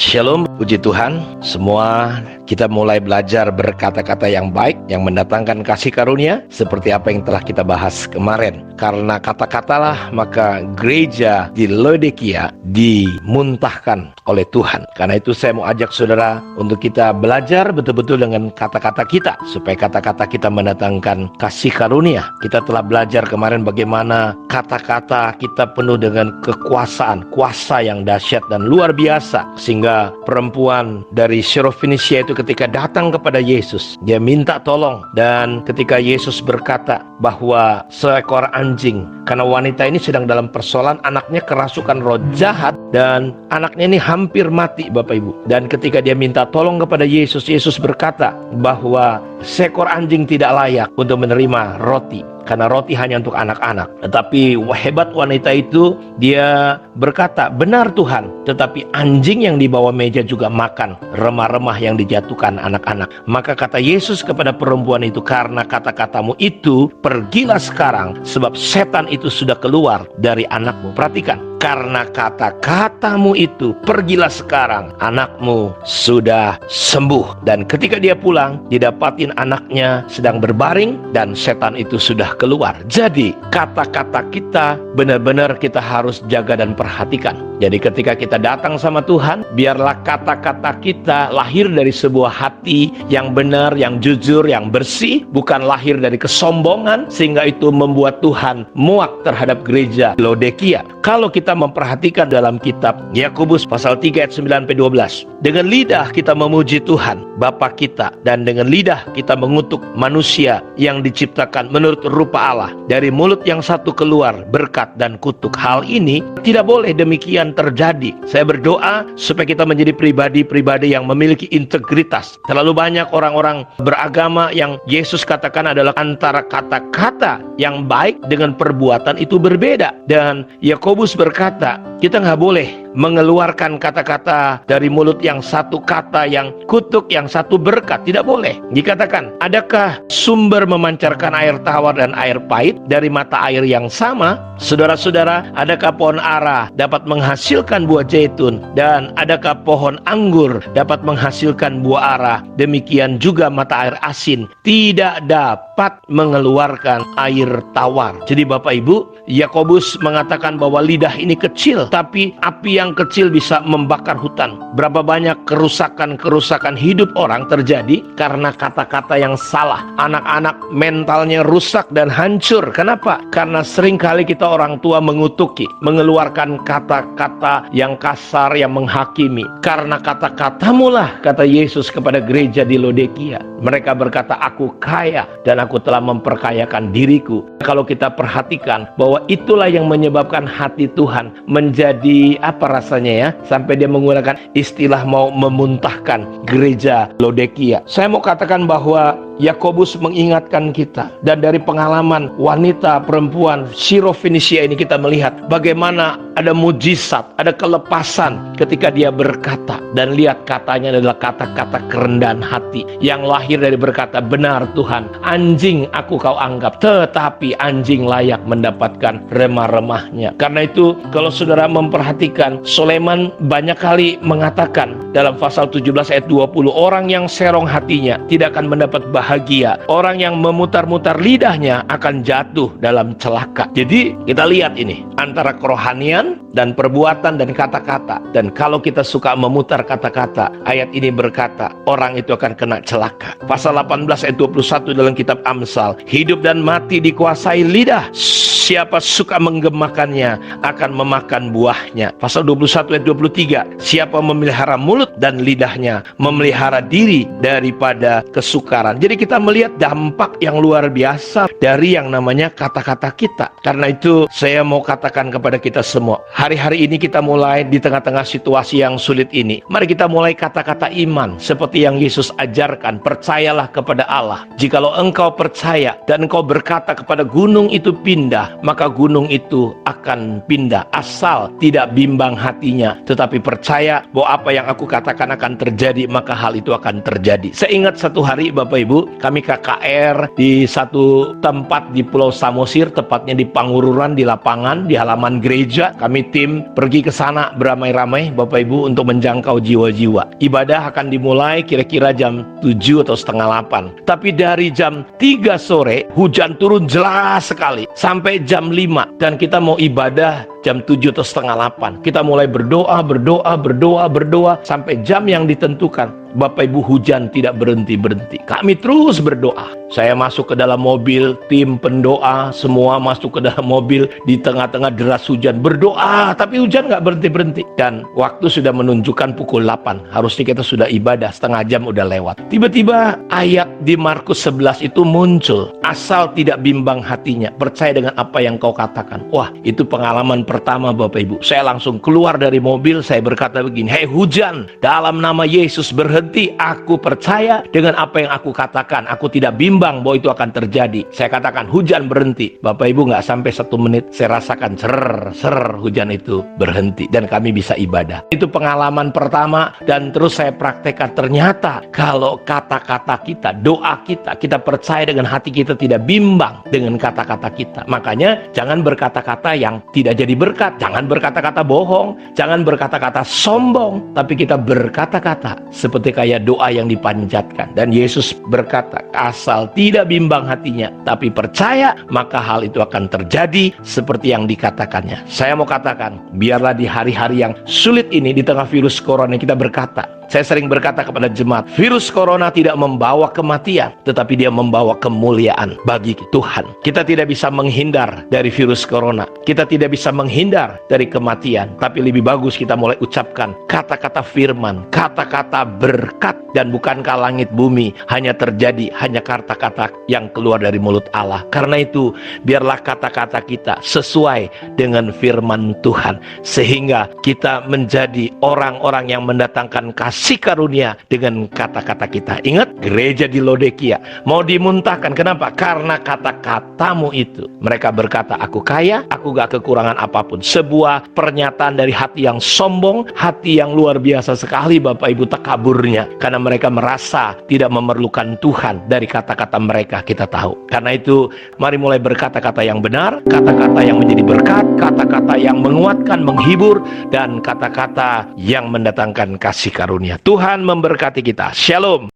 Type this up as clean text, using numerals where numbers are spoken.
Shalom, puji Tuhan. Semua kita mulai belajar berkata-kata yang baik, yang mendatangkan kasih karunia, seperti apa yang telah kita bahas kemarin. Karena kata-katalah maka gereja di Laodikia dimuntahkan oleh Tuhan. Karena itu saya mau ajak saudara untuk kita belajar betul-betul dengan kata-kata kita, supaya kata-kata kita mendatangkan kasih karunia. Kita telah belajar kemarin bagaimana kata-kata kita penuh dengan kekuasaan, kuasa yang dahsyat dan luar biasa. Sehingga perempuan dari Syarofenisia itu ketika datang kepada Yesus, dia minta tolong. Dan ketika Yesus berkata bahwa seekor anjing, karena wanita ini sedang dalam persoalan, anaknya kerasukan roh jahat dan anaknya ini hampir mati, Bapak Ibu. Dan ketika dia minta tolong kepada Yesus, Yesus berkata bahwa seekor anjing tidak layak untuk menerima roti, karena roti hanya untuk anak-anak. Tetapi hebat wanita itu, dia berkata, benar Tuhan, tetapi anjing yang di bawah meja juga makan remah-remah yang dijatuhkan anak-anak. Maka kata Yesus kepada perempuan itu, karena kata-katamu itu, pergilah sekarang, sebab setan itu sudah keluar dari anakmu. Perhatikan, karena kata-katamu itu, pergilah sekarang, anakmu sudah sembuh. Dan ketika dia pulang, didapatin anaknya sedang berbaring dan setan itu sudah keluar. Jadi kata-kata kita benar-benar kita harus jaga dan perhatikan. Jadi ketika kita datang sama Tuhan, biarlah kata-kata kita lahir dari sebuah hati yang benar, yang jujur, yang bersih, bukan lahir dari kesombongan, sehingga itu membuat Tuhan muak terhadap gereja Laodikia. Kalau kita memperhatikan dalam kitab Yakobus pasal 3 ayat 9-12, dengan lidah kita memuji Tuhan Bapa kita, dan dengan lidah kita mengutuk manusia yang diciptakan menurut rupa Allah. Dari mulut yang satu keluar berkat dan kutuk. Hal ini tidak boleh demikian terjadi. Saya berdoa supaya kita menjadi pribadi-pribadi yang memiliki integritas. Terlalu banyak orang-orang beragama yang Yesus katakan adalah antara kata-kata yang baik dengan perbuatan itu berbeda. Dan Yakobus berkata, kita nggak boleh mengeluarkan kata-kata dari mulut yang satu kata yang kutuk, yang satu berkat. Tidak boleh. Dikatakan, adakah sumber memancarkan air tawar dan air pahit dari mata air yang sama? Saudara-saudara, adakah pohon ara dapat menghasilkan buah zaitun, dan adakah pohon anggur dapat menghasilkan buah ara? Demikian juga mata air asin tidak dapat mengeluarkan air tawar. Jadi Bapak Ibu, Yakobus mengatakan bahwa lidah ini kecil, tapi api yang kecil bisa membakar hutan. Berapa banyak kerusakan hidup orang terjadi karena kata-kata yang salah. Anak-anak mentalnya rusak dan hancur. Kenapa? Karena seringkali kita orang tua mengutuki, mengeluarkan kata-kata yang kasar, yang menghakimi. Karena kata-katamu lah, kata Yesus kepada gereja di Laodikia. Mereka berkata, aku kaya dan aku telah memperkayakan diriku. Kalau kita perhatikan bahwa itulah yang menyebabkan hati Tuhan menjadi apa rasanya ya, sampai dia menggunakan istilah mau memuntahkan gereja Laodikia. Saya mau katakan bahwa Yakobus mengingatkan kita, dan dari pengalaman wanita perempuan Syarofenisia ini kita melihat bagaimana ada mujizat, ada kelepasan ketika dia berkata, dan lihat katanya adalah kata-kata kerendahan hati yang lahir dari berkata, benar Tuhan, anjing aku kau anggap, tetapi anjing layak mendapatkan remah-remahnya. Karena itu kalau saudara memperhatikan, Sulaiman banyak kali mengatakan dalam pasal 17 ayat 20, orang yang serong hatinya tidak akan mendapat bahagia, orang yang memutar-mutar lidahnya akan jatuh dalam celaka. Jadi kita lihat ini antara kerohanian dan perbuatan dan kata-kata. Dan kalau kita suka memutar kata-kata, ayat ini berkata orang itu akan kena celaka. Pasal 18 ayat 21 dalam kitab Amsal, hidup dan mati dikuasai lidah, siapa suka menggemakannya akan memakan buahnya. Pasal 21 ayat 23, siapa memelihara mulut dan lidahnya memelihara diri daripada kesukaran. Jadi kita melihat dampak yang luar biasa dari yang namanya kata-kata kita. Karena itu saya mau katakan kepada kita semua, hari-hari ini kita mulai di tengah-tengah situasi yang sulit ini, mari kita mulai kata-kata iman seperti yang Yesus ajarkan. Percayalah kepada Allah. Jikalau engkau percaya dan engkau berkata kepada gunung itu pindah, maka gunung itu akan pindah. Asal tidak bimbang hatinya, tetapi percaya bahwa apa yang aku katakan akan terjadi, maka hal itu akan terjadi. Saya ingat satu hari Bapak Ibu, kami KKR di satu tempat di Pulau Samosir, tepatnya di Pangururan, di lapangan, di halaman gereja. Kami tim pergi ke sana beramai-ramai Bapak Ibu untuk menjangkau jiwa-jiwa. Ibadah akan dimulai kira-kira jam 7 atau setengah 8. Tapi dari jam 3 sore hujan turun jelas sekali sampai jam 5, dan kita mau ibadah jam 7 atau setengah 8. Kita mulai berdoa sampai jam yang ditentukan. Bapak Ibu, hujan tidak berhenti-berhenti. Kami terus berdoa. Saya masuk ke dalam mobil, tim pendoa semua masuk ke dalam mobil di tengah-tengah deras hujan, berdoa, tapi hujan nggak berhenti-berhenti. Dan waktu sudah menunjukkan pukul 8. Harusnya kita sudah ibadah, setengah jam udah lewat. Tiba-tiba ayat di Markus 11 itu muncul. Asal tidak bimbang hatinya, percaya dengan apa yang kau katakan. Wah, itu pengalaman pertama Bapak Ibu. Saya langsung keluar dari mobil, saya berkata begini, "Hei hujan, dalam nama Yesus berhenti. Aku percaya dengan apa yang aku katakan. Aku tidak bimbang bahwa itu akan terjadi." Saya katakan hujan berhenti. Bapak Ibu, nggak sampai 1 menit saya rasakan ser hujan itu berhenti dan kami bisa ibadah. Itu pengalaman pertama, dan terus saya praktekkan. Ternyata kalau kata-kata kita, doa kita, kita percaya dengan hati kita, tidak bimbang dengan kata-kata kita. Makanya jangan berkata-kata yang tidak jadi berkat, jangan berkata-kata bohong, jangan berkata-kata sombong, tapi kita berkata-kata seperti kayak doa yang dipanjatkan. Dan Yesus berkata, asal tidak bimbang hatinya, tapi percaya, maka hal itu akan terjadi seperti yang dikatakannya. Saya mau katakan, biarlah di hari-hari yang sulit ini, di tengah virus corona, kita berkata, saya sering berkata kepada jemaat, virus corona tidak membawa kematian, tetapi dia membawa kemuliaan bagi Tuhan. Kita tidak bisa menghindar dari virus corona, kita tidak bisa menghindar dari kematian, tapi lebih bagus kita mulai ucapkan kata-kata firman, kata-kata berkat, dan bukankah langit bumi hanya terjadi, hanya kata-kata yang keluar dari mulut Allah. Karena itu, biarlah kata-kata kita sesuai dengan firman Tuhan, sehingga kita menjadi orang-orang yang mendatangkan kasih karunia dengan kata-kata kita. Ingat, gereja di Laodikia mau dimuntahkan. Kenapa? Karena kata-katamu itu. Mereka berkata, aku kaya, aku gak kekurangan apapun. Sebuah pernyataan dari hati yang sombong, hati yang luar biasa sekali Bapak Ibu, takaburnya. Karena mereka merasa tidak memerlukan Tuhan. Dari kata-kata mereka kita tahu. Karena itu, mari mulai berkata-kata yang benar, kata-kata yang menjadi berkat, kata-kata yang menguatkan, menghibur, dan kata-kata yang mendatangkan kasih karunia. Tuhan memberkati kita. Shalom.